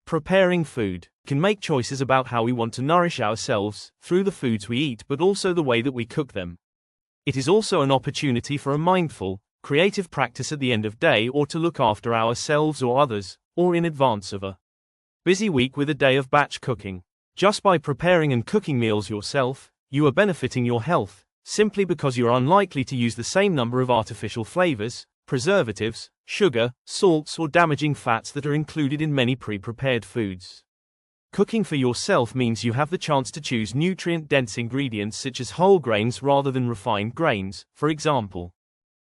Preparing food can make choices about how we want to nourish ourselves through the foods we eat, but also the way that we cook them. It is also an opportunity for a mindful, creative practice at the end of day or to look after ourselves or others, or in advance of a busy week with a day of batch cooking. Just by preparing and cooking meals yourself, you are benefiting your health, simply because you are unlikely to use the same number of artificial flavors, preservatives, sugar, salts or damaging fats that are included in many pre-prepared foods. Cooking for yourself means you have the chance to choose nutrient-dense ingredients such as whole grains rather than refined grains, for example.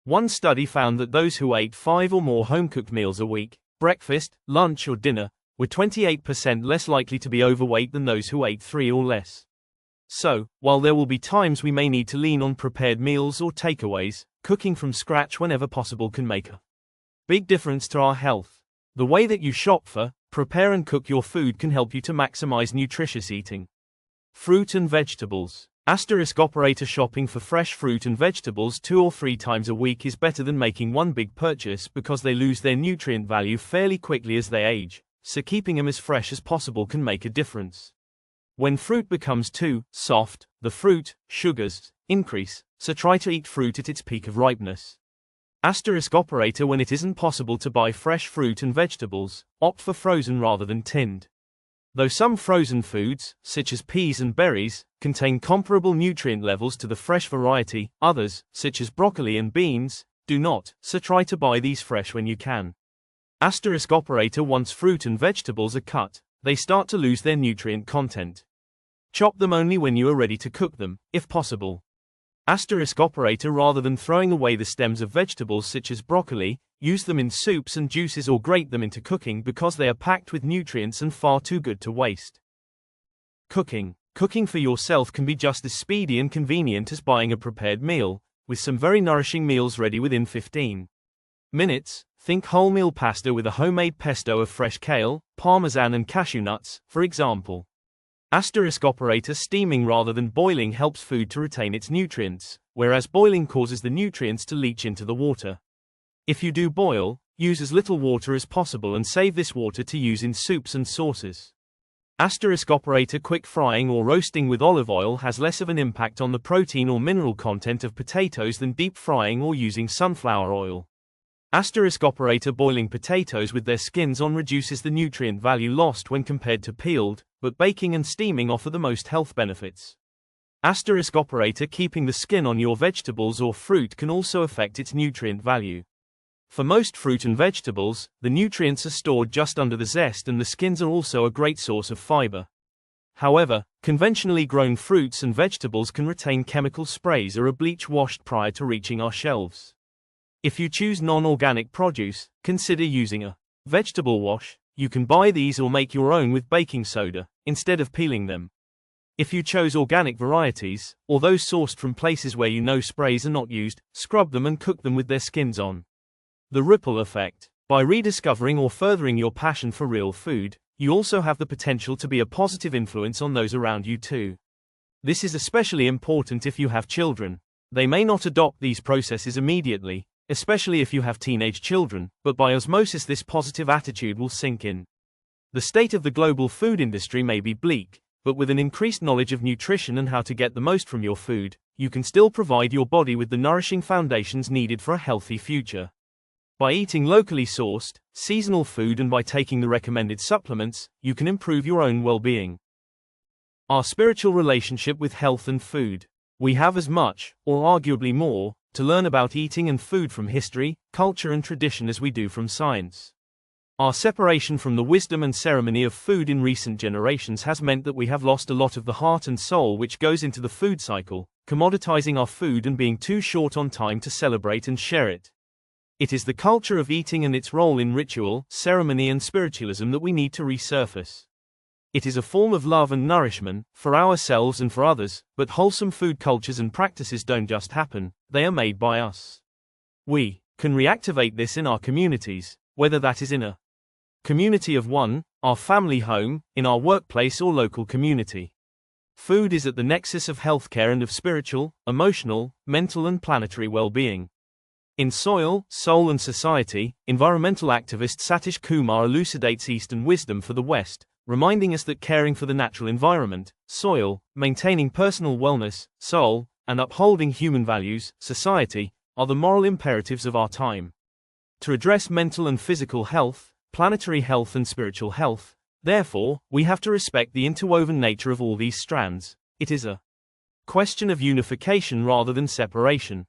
One study found that those who ate 5 or more home-cooked meals a week, breakfast, lunch or dinner, were 28% less likely to be overweight than those who ate 3 or less. So, while there will be times we may need to lean on prepared meals or takeaways, cooking from scratch whenever possible can make a big difference to our health. The way that you shop for, prepare and cook your food can help you to maximize nutritious eating. Fruit and vegetables. Operator shopping for fresh fruit and vegetables 2 or 3 times a week is better than making one big purchase because they lose their nutrient value fairly quickly as they age, so keeping them as fresh as possible can make a difference. When fruit becomes too soft, the fruit sugars increase, so try to eat fruit at its peak of ripeness. Operator when it isn't possible to buy fresh fruit and vegetables, opt for frozen rather than tinned. Though some frozen foods, such as peas and berries, contain comparable nutrient levels to the fresh variety, others, such as broccoli and beans, do not, so try to buy these fresh when you can. Operator once fruit and vegetables are cut, they start to lose their nutrient content. Chop them only when you are ready to cook them, if possible. Operator rather than throwing away the stems of vegetables such as broccoli, use them in soups and juices or grate them into cooking because they are packed with nutrients and far too good to waste. Cooking. Cooking for yourself can be just as speedy and convenient as buying a prepared meal, with some very nourishing meals ready within 15 minutes. Think wholemeal pasta with a homemade pesto of fresh kale, parmesan and cashew nuts, for example. Operator steaming rather than boiling helps food to retain its nutrients, whereas boiling causes the nutrients to leach into the water. If you do boil, use as little water as possible and save this water to use in soups and sauces. Operator quick frying or roasting with olive oil has less of an impact on the protein or mineral content of potatoes than deep frying or using sunflower oil. Operator boiling potatoes with their skins on reduces the nutrient value lost when compared to peeled, but baking and steaming offer the most health benefits. Operator keeping the skin on your vegetables or fruit can also affect its nutrient value. For most fruit and vegetables, the nutrients are stored just under the zest and the skins are also a great source of fiber. However, conventionally grown fruits and vegetables can retain chemical sprays or are bleach washed prior to reaching our shelves. If you choose non-organic produce, consider using a vegetable wash. You can buy these or make your own with baking soda, instead of peeling them. If you chose organic varieties, or those sourced from places where you know sprays are not used, scrub them and cook them with their skins on. The ripple effect. By rediscovering or furthering your passion for real food, you also have the potential to be a positive influence on those around you too. This is especially important if you have children. They may not adopt these processes immediately, especially if you have teenage children, but by osmosis this positive attitude will sink in. The state of the global food industry may be bleak, but with an increased knowledge of nutrition and how to get the most from your food, you can still provide your body with the nourishing foundations needed for a healthy future. By eating locally sourced, seasonal food and by taking the recommended supplements, you can improve your own well-being. Our spiritual relationship with health and food. We have as much, or arguably more, to learn about eating and food from history, culture and tradition as we do from science. Our separation from the wisdom and ceremony of food in recent generations has meant that we have lost a lot of the heart and soul which goes into the food cycle, commoditizing our food and being too short on time to celebrate and share it. It is the culture of eating and its role in ritual, ceremony and spiritualism that we need to resurface. It is a form of love and nourishment, for ourselves and for others, but wholesome food cultures and practices don't just happen, they are made by us. We can reactivate this in our communities, whether that is in a community of one, our family home, in our workplace or local community. Food is at the nexus of healthcare and of spiritual, emotional, mental and planetary well-being. In Soil, Soul and Society, environmental activist Satish Kumar elucidates Eastern wisdom for the West, reminding us that caring for the natural environment, soil, maintaining personal wellness, soul, and upholding human values, society, are the moral imperatives of our time. To address mental and physical health, planetary health and spiritual health, therefore, we have to respect the interwoven nature of all these strands. It is a question of unification rather than separation.